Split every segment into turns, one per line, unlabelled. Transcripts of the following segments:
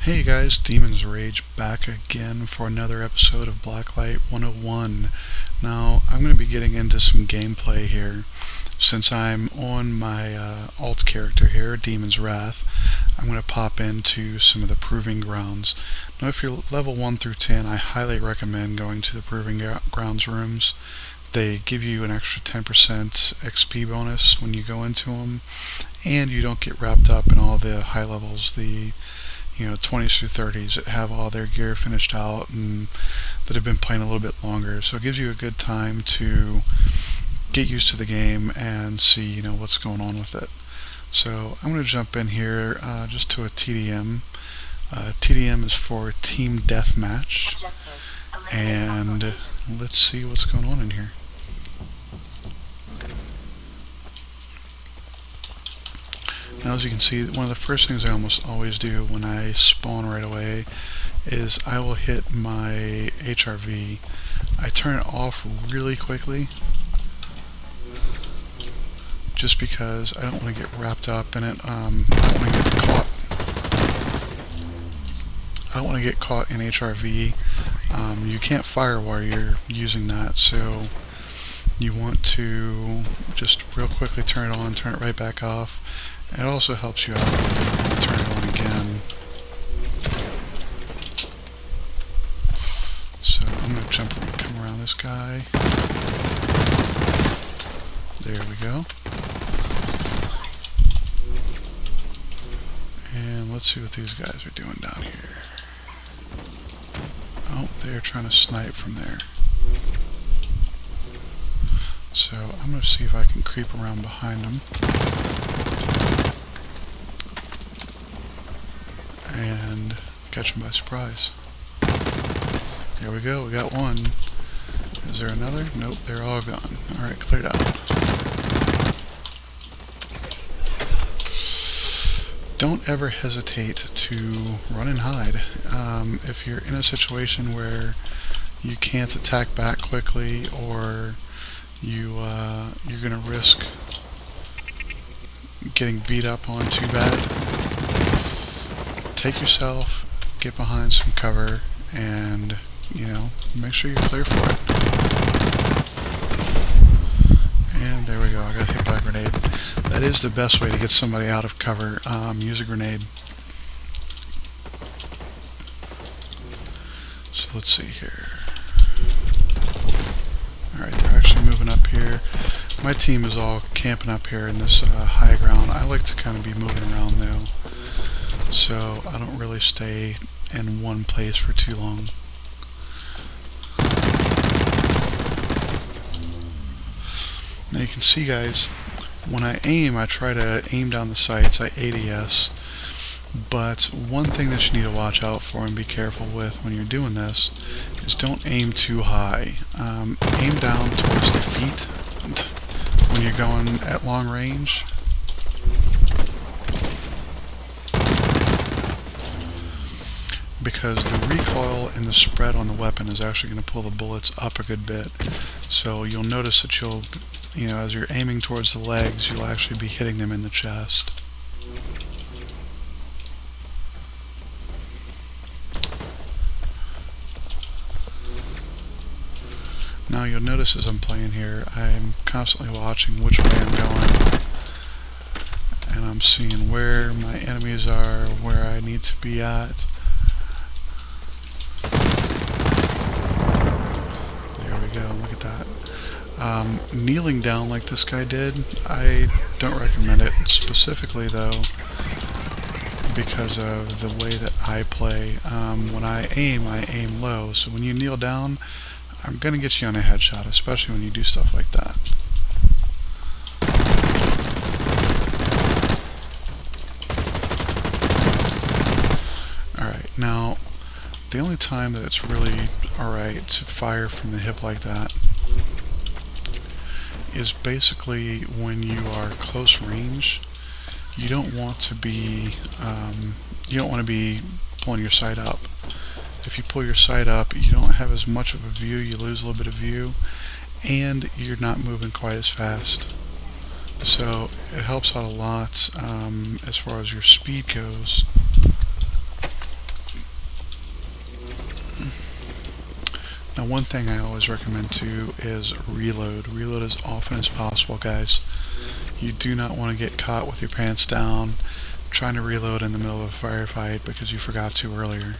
Hey guys, Demonz Rage back again for another episode of Blacklight 101. Now, I'm going to be getting into some gameplay here. Since I'm on my alt character here, Demon's Wrath, I'm going to pop into some of the Proving Grounds. Now, if you're level 1 through 10, I highly recommend going to the Proving Grounds rooms. They give you an extra 10% XP bonus when you go into them, and you don't get wrapped up in all the high levels, the 20s through 30s that have all their gear finished out and that have been playing a little bit longer. So it gives you a good time to get used to the game and see what's going on with it. So I'm going to jump in here just to a TDM. TDM is for Team Deathmatch, and let's see what's going on in here. Now, as you can see, one of the first things I almost always do when I spawn right away is I will hit my HRV. I turn it off really quickly just because I don't want to get wrapped up in it. I don't want to get caught. I don't want to get caught in HRV. You can't fire while you're using that, so you want to just real quickly turn it on, turn it right back off. It also helps you out when you turn it on again. So I'm going to come around this guy. There we go. And let's see what these guys are doing down here. Oh, they're trying to snipe from there. So I'm going to see if I can creep around behind them and catch them by surprise. There we go, we got one. Is there another? Nope, they're all gone. Alright, cleared out. Don't ever hesitate to run and hide. If you're in a situation where you can't attack back quickly, or you're going to risk getting beat up on too bad, take yourself, get behind some cover, and make sure you're clear for it. And there we go, I got hit by a grenade. That is the best way to get somebody out of cover. Use a grenade. So let's see here. Alright, they're actually moving up here. My team is all camping up here in this high ground. I like to kind of be moving around though, so I don't really stay in one place for too long. Now you can see, guys, when I aim, I try to aim down the sights. I ADS, but one thing that you need to watch out for and be careful with when you're doing this is don't aim too high. Aim down towards the feet when you're going at long range. Because the recoil and the spread on the weapon is actually going to pull the bullets up a good bit. So you'll notice that as you're aiming towards the legs, you'll actually be hitting them in the chest. Now you'll notice as I'm playing here, I'm constantly watching which way I'm going, and I'm seeing where my enemies are, where I need to be at. There we go, look at that. Kneeling down like this guy did, I don't recommend it, specifically though because of the way that I play. When I aim low, so when you kneel down, I'm going to get you on a headshot, especially when you do stuff like that. Alright, now, the only time that it's really alright to fire from the hip like that is basically when you are close range. You don't want to be pulling your sight up. If you pull your sight up, you don't have as much of a view, you lose a little bit of view, and you're not moving quite as fast. So it helps out a lot as far as your speed goes. Now one thing I always recommend too is reload. Reload as often as possible, guys. You do not want to get caught with your pants down trying to reload in the middle of a firefight because you forgot to earlier.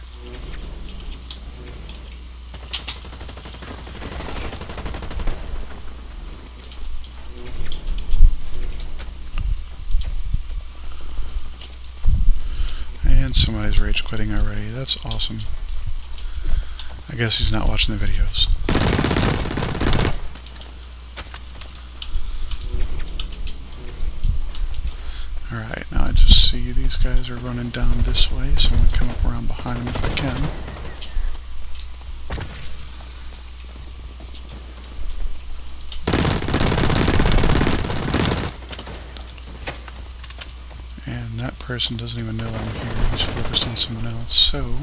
And somebody's rage quitting already. That's awesome. I guess he's not watching the videos. Alright, now I just see these guys are running down this way, so I'm going to come up around behind them if I can. And that person doesn't even know I'm here. He's focused on someone else, so...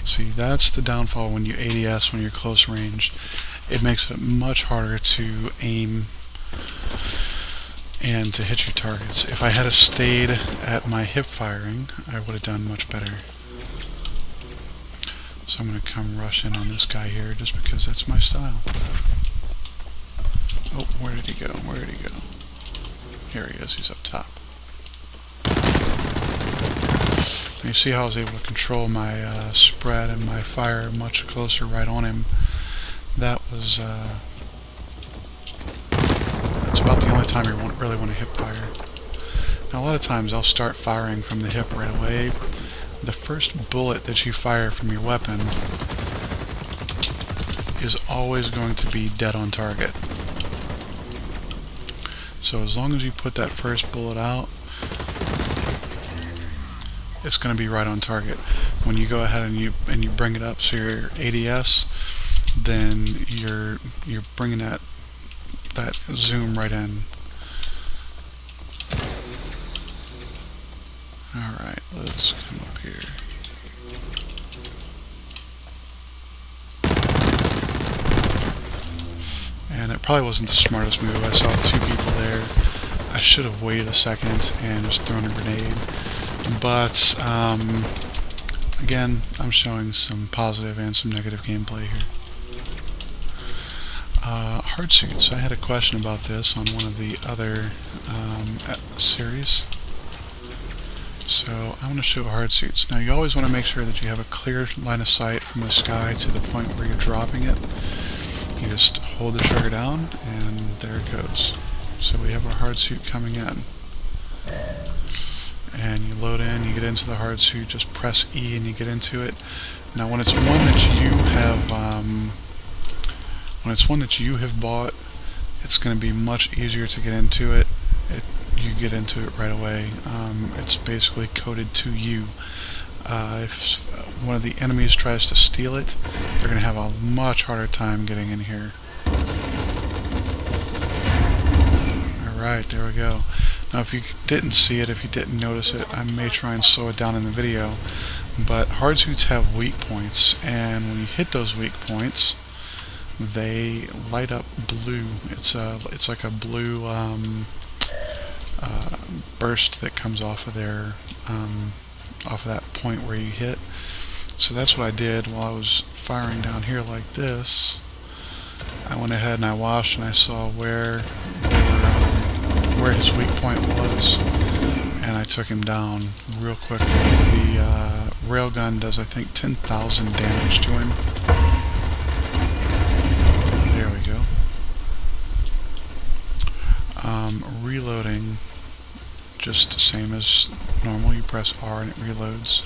See, that's the downfall when you ADS when you're close range. It makes it much harder to aim and to hit your targets. If I had stayed at my hip firing, I would have done much better. So I'm going to come rush in on this guy here just because that's my style. Oh, where did he go? Where did he go? Here he is, he's up top. You see how I was able to control my spread and my fire much closer right on him. That was, that's about the only time you really want to hip fire. Now a lot of times I'll start firing from the hip right away. The first bullet that you fire from your weapon is always going to be dead on target. So as long as you put that first bullet out, it's going to be right on target. When you go ahead and you bring it up so your ADS, then you're bringing that zoom right in. All right, let's come up here. And it probably wasn't the smartest move. I saw two people there. I should have waited a second and just thrown a grenade. But, again, I'm showing some positive and some negative gameplay here. Hard suits. I had a question about this on one of the other series. So I'm going to show hard suits. Now you always want to make sure that you have a clear line of sight from the sky to the point where you're dropping it. You just hold the trigger down and there it goes. So we have our hard suit coming in. And you load in, you get into the hard suit, just press E and you get into it. Now when it's one that you have bought, it's going to be much easier to get into it. You get into it right away. It's basically coded to you. If one of the enemies tries to steal it, they're going to have a much harder time getting in here. Alright, there we go. Now if you didn't see it, if you didn't notice it, I may try and slow it down in the video, but hard suits have weak points, and when you hit those weak points, they light up blue. It's like a blue burst that comes off of their off of that point where you hit. So that's what I did while I was firing down here like this. I went ahead and I watched and I saw where his weak point was, and I took him down real quickly. The railgun does, I think, 10,000 damage to him. There we go. Reloading, just the same as normal. You press R and it reloads.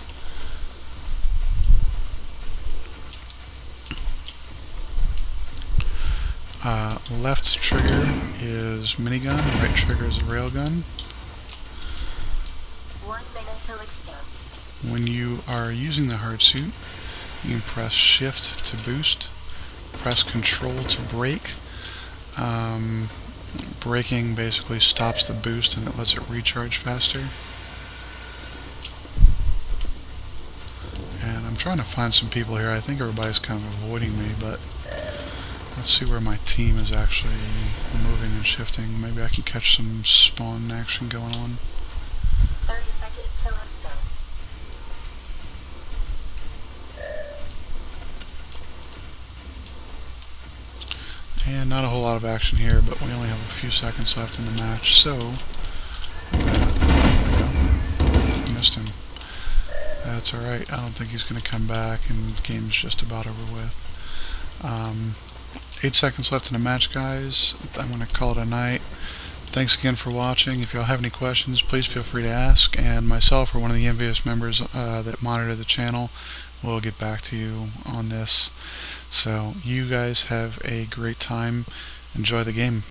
Left trigger is minigun, right trigger is railgun.
1 minute till extend.
When you are using the hard suit, you can press shift to boost, press control to brake. Braking basically stops the boost and it lets it recharge faster. And I'm trying to find some people here. I think everybody's kind of avoiding me, but let's see where my team is actually moving and shifting. Maybe I can catch some spawn action going on.
30 seconds till us go.
And not a whole lot of action here, but we only have a few seconds left in the match, so... Missed him. That's alright, I don't think he's going to come back, and the game's just about over with. 8 seconds left in the match, guys. I'm going to call it a night. Thanks again for watching. If y'all have any questions, please feel free to ask, and myself or one of the envious members that monitor the channel will get back to you on this. So you guys have a great time. Enjoy the game.